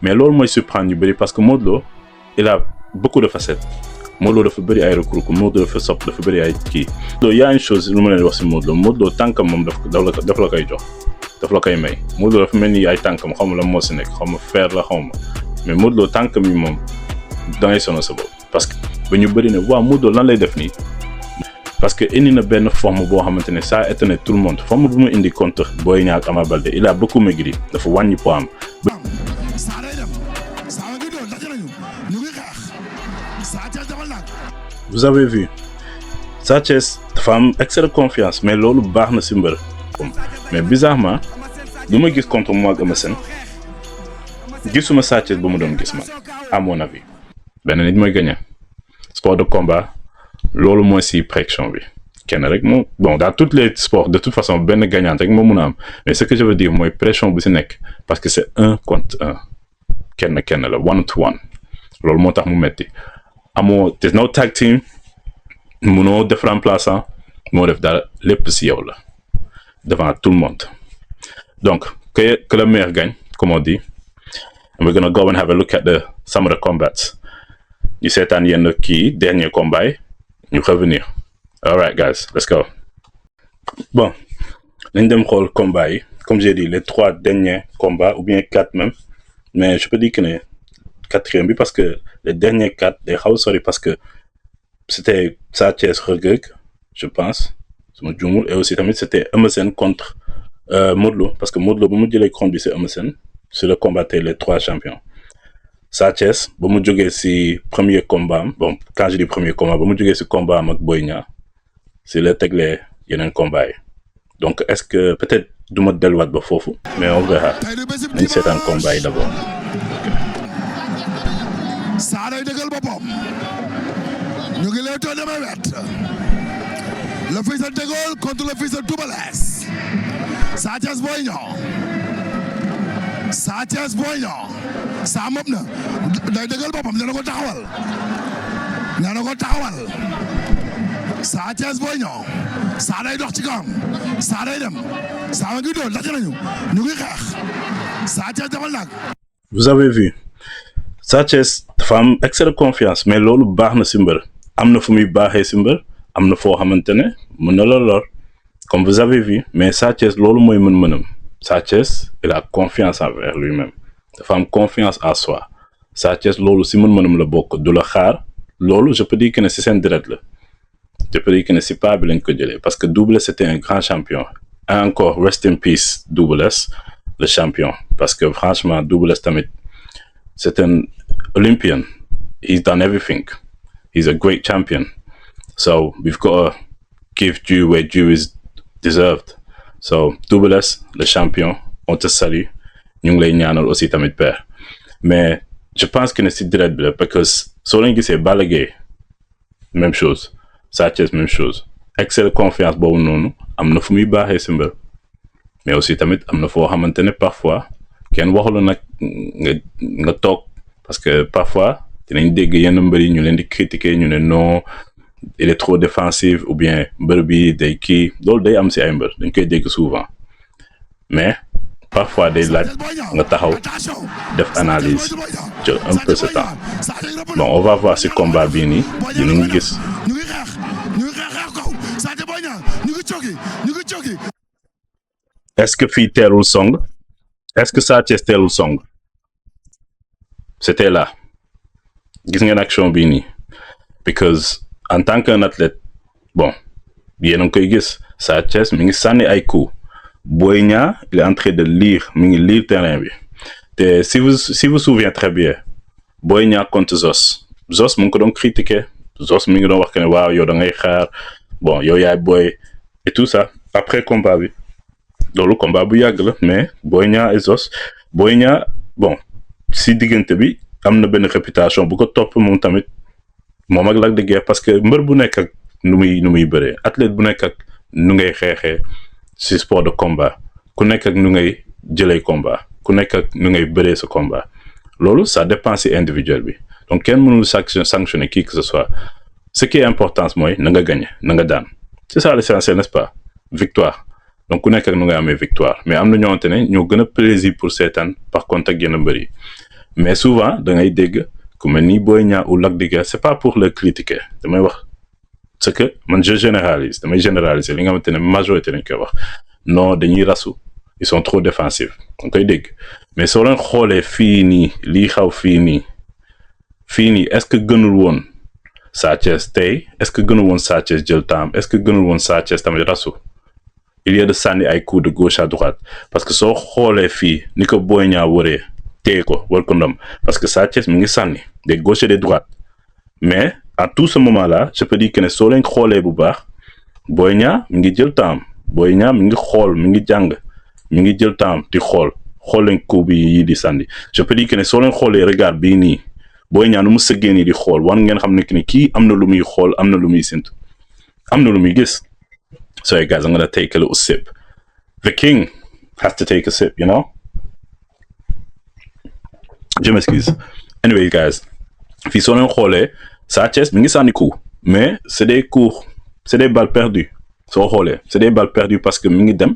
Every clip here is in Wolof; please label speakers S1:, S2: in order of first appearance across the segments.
S1: mais loolu mooy surprendre ñu bëri parce que Modou Lo il a beaucoup de facettes Modou Lo dafa bëri ay recours Modou Lo dafa sopp dafa bëri ay kii. loolu y a une chose lu ma leen wax si Modou Lo tànkam moom daf la koy jox daf la koy may Modou Lo dafa mel ni ay tànkam xaw ma la moo si nekk xaw ma fer la xaw ma mais Modou Lo tànkam yi moom da ngay sonal sa bopp parce que ba ñu bëri ne waaw Modou Lo lan lay def nii. parce que indi na benn forme boo xamante ne ça a étonné tout le monde forme bu mu indi contre Boy Niang ak Ama Baldé il a beaucoup maigri dafa wàññi poids am. vous avez vu Sa Thiès dafa am excès de confiance mais loolu baax na si mbër mais bizarrement lu ma gis contre moi ak Eumeu Sène gisuma Sa Thiès ba mu doon gis man à mon avis. benn nit mooy gagné sport de combat. loolu mooy si pression bi kenn rek moom bon dans tous les sports de toute façon benn gagnant rek moo mun a am mais ce que je veux dire mooy pression bu si nekk parce que c'est 1 contre 1 kenn la 1 to 1 loolu moo tax mu metti amoo there's no tag team munoo def remplaçant moo def dara lépp si yow la devant tout le monde donc que le meilleur gagne comme on dit and we're gonna go and have a look at some of the combats ñu seetaan yenn kii dernier combat yi ñu revenir. All right, guys, let's go. Bon, nañ dem xool combat yi comme j'ai dit les 3 derniers combats ou bien 4 même mais je peux dire que ne 4e bi parce que les derniers 4 day xaw a sori parce que c'était Sa Thiès Reug Reug je pense su ma juumul et aussi tamit c'était Eumeu Sène contre Modou Lo parce que Modou Lo ba mu jëlee compte bi c'est Eumeu Sène sur le combattre les 3 champions. Sa Thiès ba mu jógee si premier combat am bon quand je dis premier combat ba mu jógee si combat am ak Boy Niang si la teglee yeneen combat yi donc est-ce que peut-être du ma delluwaat ba foofu mais on verra nañ seetaan combat yi d'abord.
S2: Saa day dëggal boppam ñu ngi lay toog damay wet le fils de De Gaulle contre le fils de Double Less Sa Thiès Boy Niang Sa Thiès Boy Niang saa moom na day dëggal boppam nee na ko taxawal Sa Thiès Boy Niang saa day dox ci kawam saa day dem saa ma ngi doon daje nañu ñu ngi xeex Sa Thiès defal nag.
S1: vous avez vu Sa Thiès dafa am excès de confiance mais loolu baax na si mbër am na fu muy baaxee si mbër am na foo xamante ne mën na la lor comme vous avez vu mais Sa Thiès loolu mooy mën-mënam Sa Thiès il a confiance envers lui-même. dafa am confiance en soi Sa Thiès loolu si mën-mënam la bokk du la xaar loolu je peux dire que ne si seen deret la je peux dire que ne si pas bi lañ ko jëlee parce que Double Less c'était un grand champion et encore rest in peace Double Less le champion parce que franchement Double Less tamit c'est un Olympian he's done everything he's a great champion so we've got to give due where due is deserved so Double Less le champion on te salue ñu ngi lay ñaanal aussi tamit père mais je pense que ne si direct bi la parce que soo leen gisee Balla Gaye même chose Sa Thiès même chose excès de confiance boobu noonu am na fu muy baaxee si mbër mais aussi tamit am na foo xamante ne parfois kenn waxula nag nga toog parce que parfois dinañ dégg yenn mbër yi ñu leen di critiquer ñu ne non il est trop défensif ou bien mbër bi day kii loolu day am si ay mbër dañ koy dégg souvent mais parfois day laaj nga taxaw def analyse jël un peu ce temps bon on va voir si combat bii nii dinañ gis. est-ce que fii teelul song est-ce que Sa Thiès teelul song c'était là gis ngeen action bii nii because en tant qu'un athlète bon yéen a ngi koy gis Sa Thiès mi ngi sànni ay coups Boy Niang il est en train de lire mi ngi lire terrain bi te si vous souvenez très bien Boy Niang contre Zos mu ngi ko doon critiquer Zos mi ngi doon wax que ne waaw yow da ngay xaar bon yow yaay boy et tout ça après combat bi loolu combat bu yàgg la mais Boy Niang et Zos Boy Niang bon si diggante bi am na benn réputation bu ko topp moom tamit moom ak Lac de Guiers parce que mbër bu nekk ak nu muy bëree athlète bu nekk ak nu ngay xeexee si sport de combat ku nekk ak nu ngay jëlee combat ku nekk ak nu ngay bëree sa combat loolu ça dépend si individuel bi donc kenn mënul sanctionner qui que ce soit ce qui est important mooy na nga gagner na nga daan c'est ça l'essentiel n'est-ce pas victoire donc ku nekk ak nu ngay amee victoire mais am na ñoo xamante ne ñoo gën a plaisir pour seetaan par contre ak yenn mbër yi mais souvent da ngay dégg ku mel ni Boy Niang ou Lac de Guiers c'est pas pour le critiquer damay wax c'est que man je généralise damay généraliser li nga xamante ne majorité dañ koy wax non dañuy rasu ils sont trop défensifs da koy dégg mais soo leen xoolee fii nii lii xaw fii nii est-ce que gënul woon Sa Thiès tey est-ce que gënul woon Sa Thiès jël temps est-ce que gënul woon Sa Thiès tamit rasu il y a de sànni ay coups de gauche à droite parce que soo xoolee fii ni ko Boy Niang wëree téye ko war ko ndom parce que Sa Thiès mu ngi sànni des gauches et des droites mais à tout ce moment-là je peux dire que ne soo leen xoolee bu baax Boy Niang mi ngi jël temps Boy Niang mi ngi xool mi ngi jàng mi ngi jël temps di xool leen coup bi yi di sànni je peux dire que ne soo leen xoolee regard bii nii Boy Niang nu mu sëggee nii di xool war ngeen xam ne que ni kii am na lu muy xool am na lu muy séntu am na lu muy gis. So hey guys, I'm gonna take a little sip. The king has to take a sip, you know? Je m'excuse. Anyway guys, fii soo leen xoolee Sa Thiès mi ngi sànni coup mais c'est des balles perdues soo xoolee c'est des balles perdues parce que mi ngi dem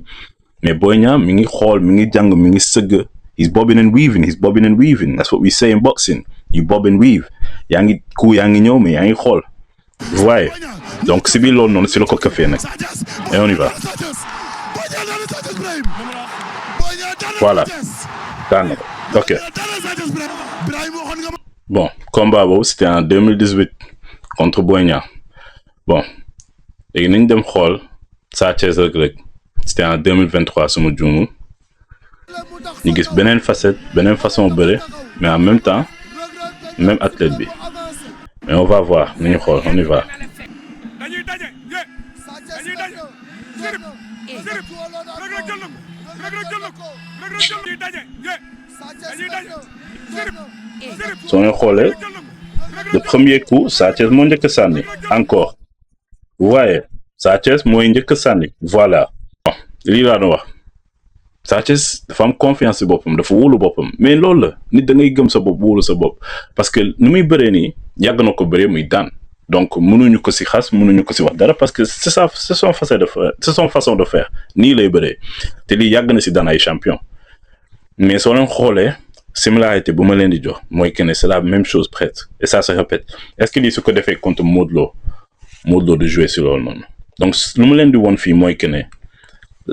S1: mais Boy Niang mi ngi xool mi ngi jàng mi ngi sëgg he's bobbing and weaving that's what we say in boxing you bob and weave yaa ngi coup yaa ngi ñëw mais yaa ngi xool waaye donc si biir loolu noonu si la ko kafee nag et on y va voilà daan na ko ok bon combat boobu c'était en 2018 contre Boy Niang bon léegi nañ dem xool Sa Thiès Reug Reug c'était en 2023 suma juumul ñu gis beneen facette beneen façon bëre mais en même temps même athlète bi mais on va voir nañu xool on y va soo leen xoolee le premier coup Sa Thiès moo njëkk a sànni encore waaye Sa Thiès mooy njëkk a sànni voilà lii laa doon wax Sa Thiès dafa am confiance ci boppam dafa wóolu boppam mais loolu la nit da ngay gëm sa bopp wóolu sa bopp parce que nu muy bëree nii yàgg na ko bëree muy daan donc mënuñu ko ci xas mënuñu ko ci wax dara parce que c'est son façon de faire nii lay bëree te lii yàgg na ci daan ay champion mais soo leen xoolee similarité bu ma leen di jox mooy que ne c'est la même chose presque et ça se répète est-ce que lii su ko defee contre Modou Lo de jouer ci loolu noonu donc lu ma leen di woon fii mooy que ne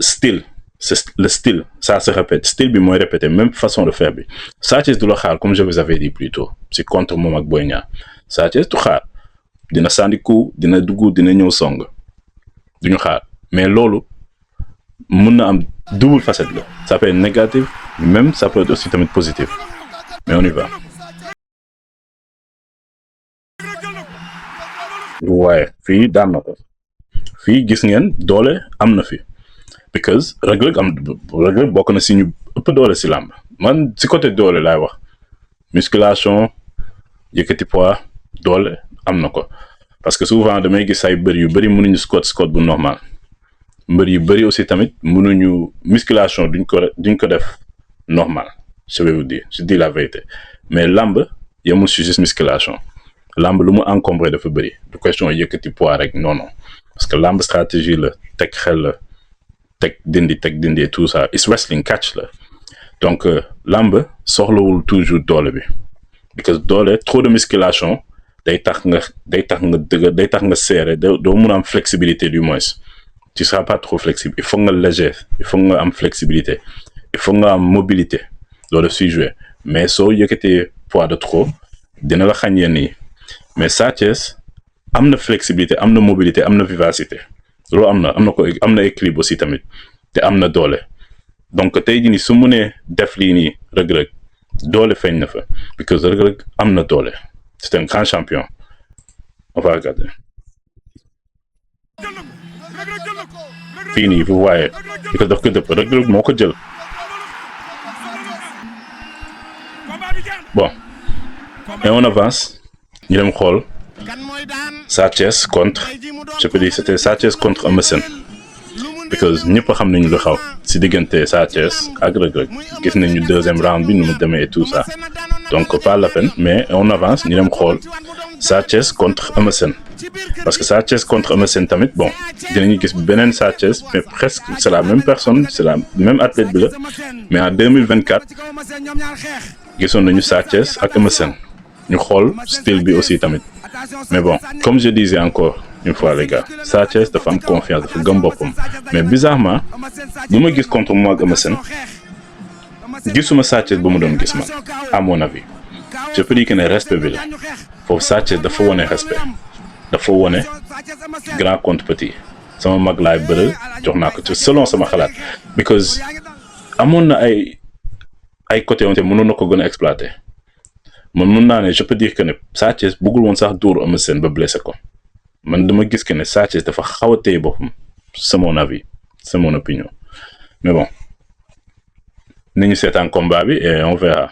S1: style c'est le style ça se répète style bi mooy répéter même façon de faire bi Sa Thiès du la xaar comme je vous avais dit plus tôt ci contre moom ak Boy Niang Sa Thiès du xaar dina sànni coup dina dugg dina ñëw song duñu xaar mais loolu mën na am double facette la ça peut être négatif même ça peut être aussi tamit positif mais on y va waaye fii daan na ko fii gis ngeen doole am na fi because Reug Reug bokk na si ñu ëpp doole si làmb man si côté doole laay wax musculation yëkkati poids doole am na ko parce que souvent damay gis ay mbër yu bëri mënuñu squat bu normal mbër yu bëri aussi tamit mënuñu musculation duñ ko def normal je vais vous dire je dis la vérité mais làmb yemul si juste musculation làmb lu mu encombré dafa bëri du question yëkkati poids rek non parce que làmb stratégie la teg xel la teg dindi et tout ça it's wrestling catch la donc làmb soxlawul toujours doole bi because doole trop de musculation day tax nga dëgg day tax nga serré doo mun a am flexibilité du moins tu seras pas trop flexible il faut nga léger il faut nga am flexibilité il faut nga am mobilité loolu suy jouer mais soo yëkkatee poids de trop dina la xañ yenn yi mais Sa Thiès am na flexibilité am na mobilité am na vivacité loolu am na équilibre aussi tamit te am na doole donc tey jii nii su munee def lii nii Reug Reug doole feeñ na fa because Reug Reug am na doole c'est un grand champion on va regarder fii nii vous voyez because daf ko dëpp Reug Reug moo ko jël bon et on avance ñu dem xool Sa Thiès contre je peux dire c'était Sa Thiès contre Eumeu Sène because ñëpp xam nañu lu xaw si diggante Sa Thiès ak Reug Reug gis nañu deuxième round bi nu mu demee et tout ça donc pas la peine mais on avance ñu dem xool Sa Thiès contre Eumeu Sène parce que Sa Thiès contre Eumeu Sène tamit bon dinañu gis beneen Sa Thiès mais presque c'est la même personne c'est la même athlète bi la mais en 2024 gisoon nañu Sa Thiès ak Eumeu Sène ñu xool style bi aussi tamit mais bon comme je disais encore une fois les gars Sa Thiès dafa am confiance dafa gëm boppam mais bizarrement lu ma gis contre moi ak Eumeu Sène gisuma Sa Thiès bu mu doon gis man à mon avis je peux dire que ne respect bi la foofu Sa Thiès dafa wone respect dafa wone grand contre petit sama mag laay bëre jox naa ko ci selon sama xalaat because amoon na ay côté yoon te mënoon na ko gën a exploiter man mun naa ne je peux dire que ne Sa Thiès bëggul woon sax dóor Eumeu Sène ba blessé ko man dama gis que ne Sa Thiès dafa xaw a téye boppam c'est mon avis c'est mon opinion mais bon nañu seetaan combat bi et on verra.